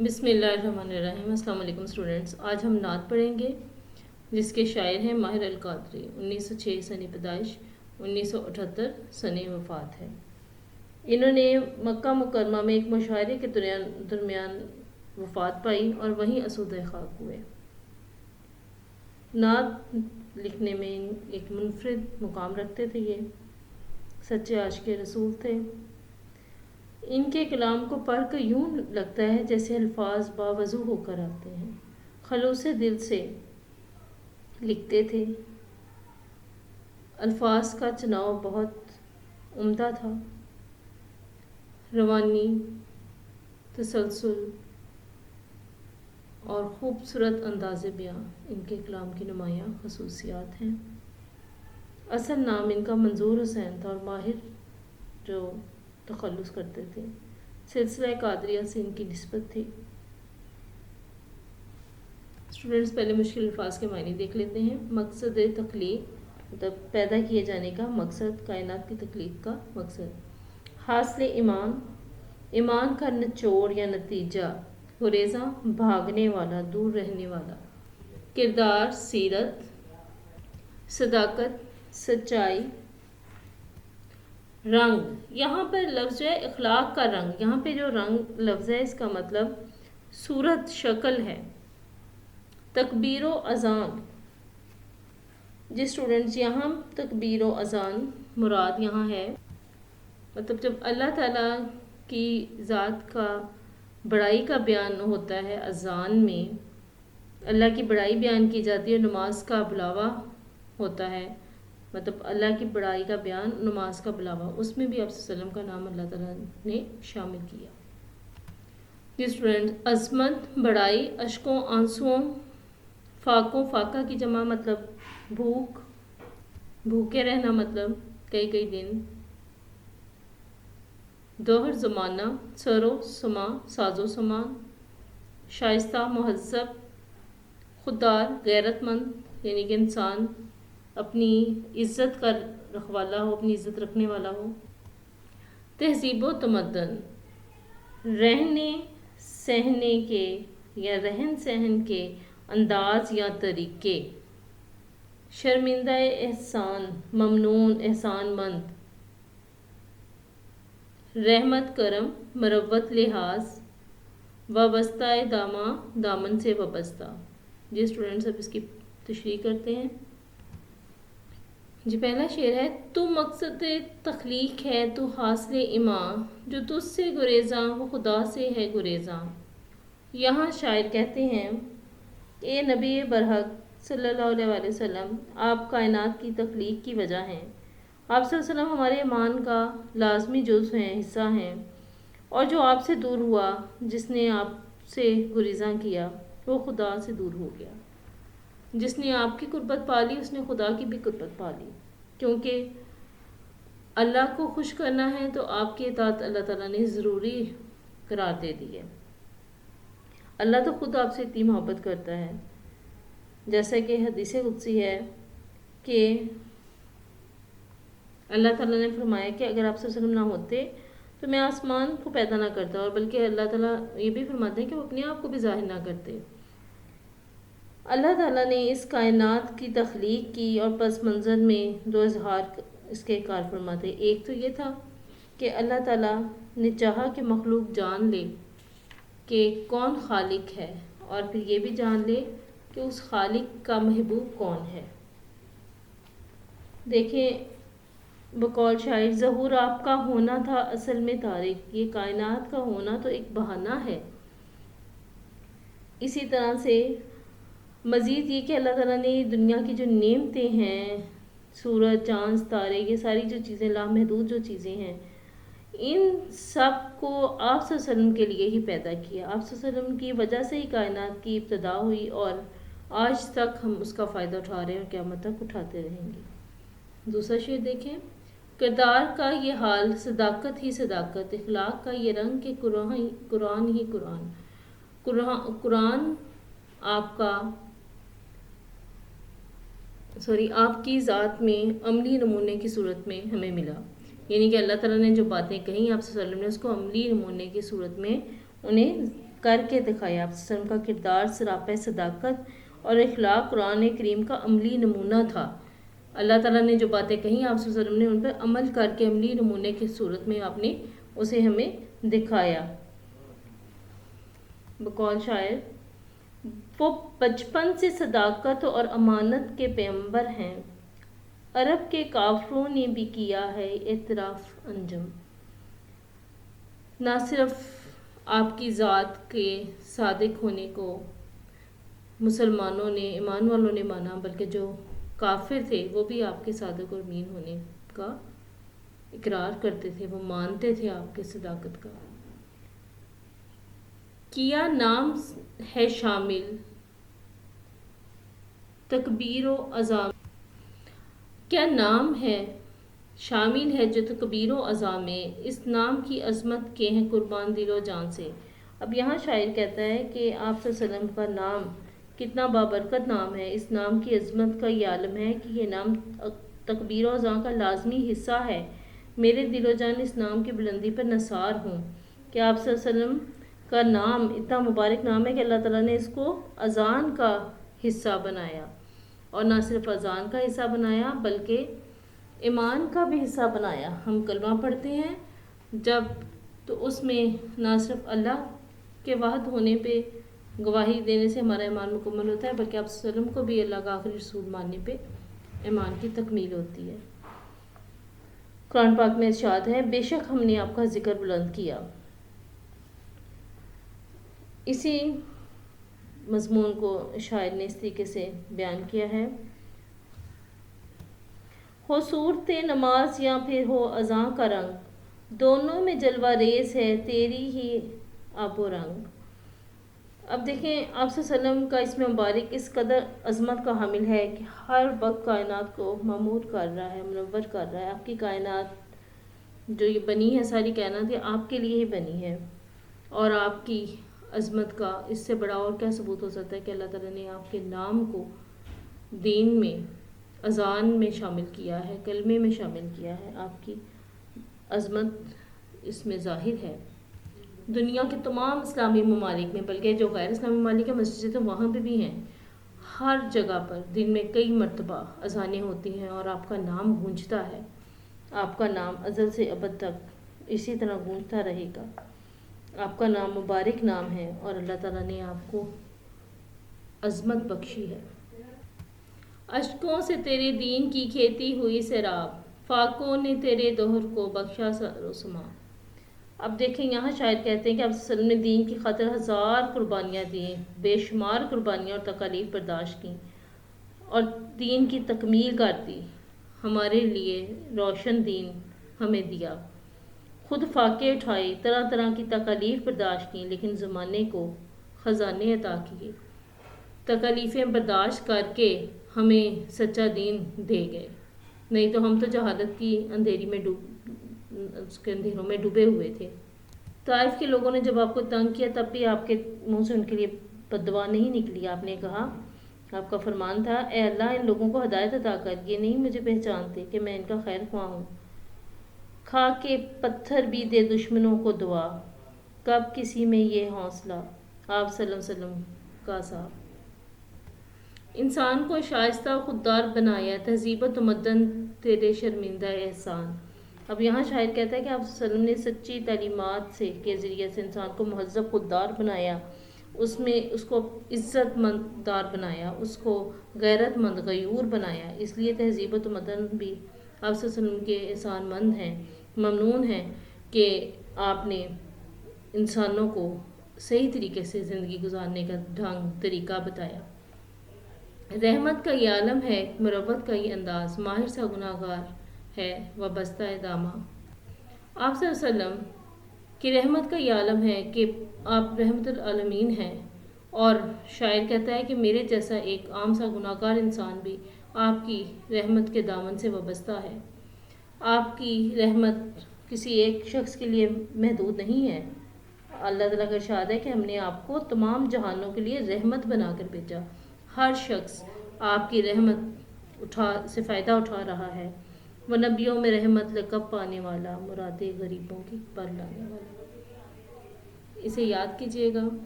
بسم اللہ الرحمن الرحیم۔ السلام علیکم اسٹوڈنٹس، آج ہم نعت پڑھیں گے جس کے شاعر ہیں ماہر القادری۔ 1906 سنِ پیدائش، 1978 سنِ وفات ہے۔ انہوں نے مکہ مکرمہ میں ایک مشاعرے کے درمیان وفات پائی اور وہیں اسودہ خاک ہوئے۔ نعت لکھنے میں ایک منفرد مقام رکھتے تھے، یہ سچے عاشق رسول تھے۔ ان کے کلام کو پڑھ کر یوں لگتا ہے جیسے الفاظ باوضو ہو کر آتے ہیں، خلوص دل سے لکھتے تھے۔ الفاظ کا چناؤ بہت عمدہ تھا، روانی، تسلسل اور خوبصورت انداز بیان ان کے کلام کی نمایاں خصوصیات ہیں۔ اصل نام ان کا منظور حسین تھا اور ماہر جو تخلص کرتے تھے، سلسلہ قادریہ سے ان کی نسبت تھی۔ اسٹوڈنٹس پہلے مشکل الفاظ کے معنی دیکھ لیتے ہیں۔ مقصد تخلیق، مطلب پیدا کیے جانے کا مقصد، کائنات کی تخلیق کا مقصد۔ حاصل ایمان، ایمان کا نچوڑ یا نتیجہ۔ گریزاں، بھاگنے والا، دور رہنے والا۔ کردار، سیرت۔ صداقت، سچائی۔ رنگ، یہاں پر لفظ جو ہے اخلاق کا رنگ، یہاں پہ جو رنگ لفظ ہے اس کا مطلب صورت، شکل ہے۔ تکبیر و اذان، جی اسٹوڈنٹس یہاں تکبیر و اذان مراد یہاں ہے، مطلب جب اللہ تعالیٰ کی ذات کا بڑائی کا بیان ہوتا ہے اذان میں، اللہ کی بڑائی بیان کی جاتی ہے، نماز کا بلاوا ہوتا ہے، مطلب اللہ کی بڑائی کا بیان، نماز کا بلاوا، اس میں بھی آپ صلی اللہ علیہ وسلم کا نام اللہ تعالیٰ نے شامل کیا۔ جی اسٹوڈنٹ، عظمت، بڑائی، اشکوں آنسوؤں، فاقوں، فاقہ کی جمع مطلب بھوک، بھوکے رہنا مطلب کئی دن۔ دہر، زمانہ، سر و سما، ساز و سامان۔ شائستہ، مہذب۔ خوددار، غیرت مند، یعنی کہ انسان اپنی عزت کا رکھوالا ہو، اپنی عزت رکھنے والا ہو۔ تہذیب و تمدن، رہنے سہنے کے یا رہن سہن کے انداز یا طریقے۔ شرمندہ احسان، ممنون، احسان مند۔ رحمت، کرم، مروت، لحاظ۔ وابستہ داماں، دامن سے وابستہ۔ جی اسٹوڈنٹس اب اس کی تشریح کرتے ہیں۔ جی پہلا شعر ہے، تو مقصد تخلیق ہے تو حاصل ایمان، جو تجھ سے گریزاں وہ خدا سے ہے گریزاں۔ یہاں شاعر کہتے ہیں، اے نبی برحق صلی اللہ علیہ وسلم، آپ کائنات کی تخلیق کی وجہ ہیں۔ آپ صلی اللہ علیہ وسلم ہمارے ایمان کا لازمی جزو ہیں، حصہ ہیں، اور جو آپ سے دور ہوا، جس نے آپ سے گریزاں کیا، وہ خدا سے دور ہو گیا۔ جس نے آپ کی قربت پا لی، اس نے خدا کی بھی قربت پا لی، کیونکہ اللہ کو خوش کرنا ہے تو آپ کی اطاعت اللہ تعالیٰ نے ضروری قرار دے دی ہے۔ اللہ تو خود آپ سے اتنی محبت کرتا ہے، جیسا کہ حدیث قدسی ہے کہ اللہ تعالیٰ نے فرمایا کہ اگر آپ صلی اللہ علیہ وسلم نہ ہوتے تو میں آسمان کو پیدا نہ کرتا، اور بلکہ اللہ تعالیٰ یہ بھی فرماتے ہیں کہ وہ اپنے آپ کو بھی ظاہر نہ کرتے۔ اللہ تعالیٰ نے اس کائنات کی تخلیق کی اور پس منظر میں دو اظہار اس کے کار فرماتے۔ ایک تو یہ تھا کہ اللہ تعالیٰ نے چاہا کہ مخلوق جان لے کہ کون خالق ہے، اور پھر یہ بھی جان لے کہ اس خالق کا محبوب کون ہے۔ دیکھیں بقول شاعر، ظہور آپ کا ہونا تھا اصل میں تاریخ، یہ کائنات کا ہونا تو ایک بہانہ ہے۔ اسی طرح سے مزید یہ کہ اللہ تعالیٰ نے دنیا کی جو نعمتیں ہیں، سورج، چاند، ستارے، یہ ساری جو چیزیں لامحدود جو چیزیں ہیں، ان سب کو آپ صلی اللہ علیہ وسلم کے لیے ہی پیدا کیا۔ آپ صلی اللہ علیہ وسلم کی وجہ سے ہی کائنات کی ابتدا ہوئی، اور آج تک ہم اس کا فائدہ اٹھا رہے ہیں اور قیامت تک اٹھاتے رہیں گے۔ دوسرا شعر دیکھیں، کردار کا یہ حال، صداقت ہی صداقت، اخلاق کا یہ رنگ کہ قرآن ہی قرآن آپ کی ذات میں عملی نمونے کی صورت میں ہمیں ملا، یعنی کہ اللہ تعالیٰ نے جو باتیں کہیں آپ صلی اللہ علیہ وسلم نے اس کو عملی نمونے کی صورت میں انہیں کر کے دکھایا۔ آپ صلی اللہ علیہ وسلم کا کردار سراپا صداقت اور اخلاق قرآن کریم کا عملی نمونہ تھا۔ اللہ تعالیٰ نے جو باتیں کہیں آپ صلی اللہ علیہ وسلم نے ان پر عمل کر کے عملی نمونے کی صورت میں آپ نے اسے ہمیں دکھایا۔ بقول شاعر، وہ بچپن سے صداقت اور امانت کے پیغمبر ہیں، عرب کے کافروں نے بھی کیا ہے اعتراف انجم۔ نہ صرف آپ کی ذات کے صادق ہونے کو مسلمانوں نے، ایمان والوں نے مانا، بلکہ جو کافر تھے وہ بھی آپ کے صادق اور امین ہونے کا اقرار کرتے تھے، وہ مانتے تھے آپ کے صداقت کا۔ کیا نام ہے شامل تکبیر و عظام، کیا نام ہے شامل ہے جو تکبیر و عظام میں، اس نام کی عظمت کے ہیں قربان دل و جان سے۔ اب یہاں شاعر کہتا ہے کہ آپ صلی اللہ علیہ وسلم کا نام کتنا بابرکت نام ہے، اس نام کی عظمت کا یہ عالم ہے کہ یہ نام تکبیر و عظام کا لازمی حصہ ہے۔ میرے دل و جان اس نام کی بلندی پر نثار ہوں کہ آپ صلی اللہ علیہ وسلم کا نام اتنا مبارک نام ہے کہ اللہ تعالیٰ نے اس کو اذان کا حصہ بنایا، اور نہ صرف اذان کا حصہ بنایا بلکہ ایمان کا بھی حصہ بنایا۔ ہم کلمہ پڑھتے ہیں جب تو اس میں نہ صرف اللہ کے واحد ہونے پہ گواہی دینے سے ہمارا ایمان مکمل ہوتا ہے، بلکہ آپ صلی اللہ علیہ وسلم کو بھی اللہ کا آخری رسول ماننے پہ ایمان کی تکمیل ہوتی ہے۔ قرآن پاک میں ارشاد ہے، بے شک ہم نے آپ کا ذکر بلند کیا۔ اسی مضمون کو شاعر نے اس طریقے سے بیان کیا ہے، ہو صورت نماز یا پھر ہو اذاں کا رنگ، دونوں میں جلوہ ریز ہے تیری ہی آب و رنگ۔ اب دیکھیں آپ صلی اللہ علیہ وسلم کا اسم مبارک اس قدر عظمت کا حامل ہے کہ ہر وقت کائنات کو معمور کر رہا ہے، منور کر رہا ہے۔ آپ کی کائنات جو یہ بنی ہے، ساری کائنات یہ آپ کے لیے ہی بنی ہے، اور آپ کی عظمت کا اس سے بڑا اور کیا ثبوت ہو سکتا ہے کہ اللہ تعالیٰ نے آپ کے نام کو دین میں، اذان میں شامل کیا ہے، کلمے میں شامل کیا ہے۔ آپ کی عظمت اس میں ظاہر ہے۔ دنیا کے تمام اسلامی ممالک میں، بلکہ جو غیر اسلامی ممالک ہیں، مسجد وہاں پہ بھی ہیں، ہر جگہ پر دن میں کئی مرتبہ اذانیں ہوتی ہیں اور آپ کا نام گونجتا ہے۔ آپ کا نام ازل سے ابد تک اسی طرح گونجتا رہے گا۔ آپ کا نام مبارک نام ہے اور اللہ تعالیٰ نے آپ کو عظمت بخشی ہے۔ اشکوں سے تیرے دین کی کھیتی ہوئی سیراب، فاقوں نے تیرے دہر کو بخشا سر و سما۔ اب دیکھیں یہاں شاعر کہتے ہیں کہ آپ صلی اللہ علیہ وسلم نے دین کی خاطر ہزار قربانیاں دیں، بے شمار قربانیاں اور تکالیف برداشت کیں اور دین کی تکمیل کر دی، ہمارے لیے روشن دین ہمیں دیا۔ خود فاقے اٹھائے، طرح طرح کی تکالیف برداشت کیں، لیکن زمانے کو خزانے عطا کیے، تکالیفیں برداشت کر کے ہمیں سچا دین دے گئے، نہیں تو ہم تو جہالت کی اندھیری میں اس کے اندھیروں میں ڈوبے ہوئے تھے۔ طائف کے لوگوں نے جب آپ کو تنگ کیا تب بھی آپ کے منہ سے ان کے لیے بد دعا نہیں نکلی۔ آپ نے کہا، آپ کا فرمان تھا، اے اللہ ان لوگوں کو ہدایت عطا کر، یہ نہیں مجھے پہچانتے کہ میں ان کا خیر خواہ ہوں۔ کھا کے پتھر بھی دے دشمنوں کو دعا، کب کسی میں یہ حوصلہ، آپ صلی اللہ علیہ وسلم کا صاحب۔ انسان کو شائستہ خوددار بنایا، تہذیب و تمدن تیرے شرمندہ احسان۔ اب یہاں شاعر کہتا ہے کہ آپ صلی اللہ علیہ وسلم نے سچی تعلیمات کے ذریعے سے انسان کو مہذب خوددار بنایا، اس کو عزت مند دار بنایا، اس کو غیرت مند غیور بنایا۔ اس لیے تہذیب و تمدن بھی آپ صلی اللہ علیہ وسلم کے احسان مند ہیں، ممنون ہیں کہ آپ نے انسانوں کو صحیح طریقے سے زندگی گزارنے کا ڈھنگ طریقہ بتایا۔ رحمت کا یہ عالم ہے، مروت کا یہ انداز، ماہر سا گناہ گار ہے وابستہ دامہ۔ آپ صلی اللہ علیہ وسلم کی رحمت کا یہ عالم ہے کہ آپ رحمت العالمین ہیں، اور شاعر کہتا ہے کہ میرے جیسا ایک عام سا گناہ گار انسان بھی آپ کی رحمت کے دامن سے وابستہ ہے۔ آپ کی رحمت کسی ایک شخص کے لیے محدود نہیں ہے۔ اللہ تعالیٰ کا ارشاد ہے کہ ہم نے آپ کو تمام جہانوں کے لیے رحمت بنا کر بھیجا۔ ہر شخص آپ کی رحمت سے فائدہ اٹھا رہا ہے۔ وہ نبیوں میں رحمت لقب پانے والا، مرادیں غریبوں کی پر لانے والا۔ اسے یاد کیجیے گا۔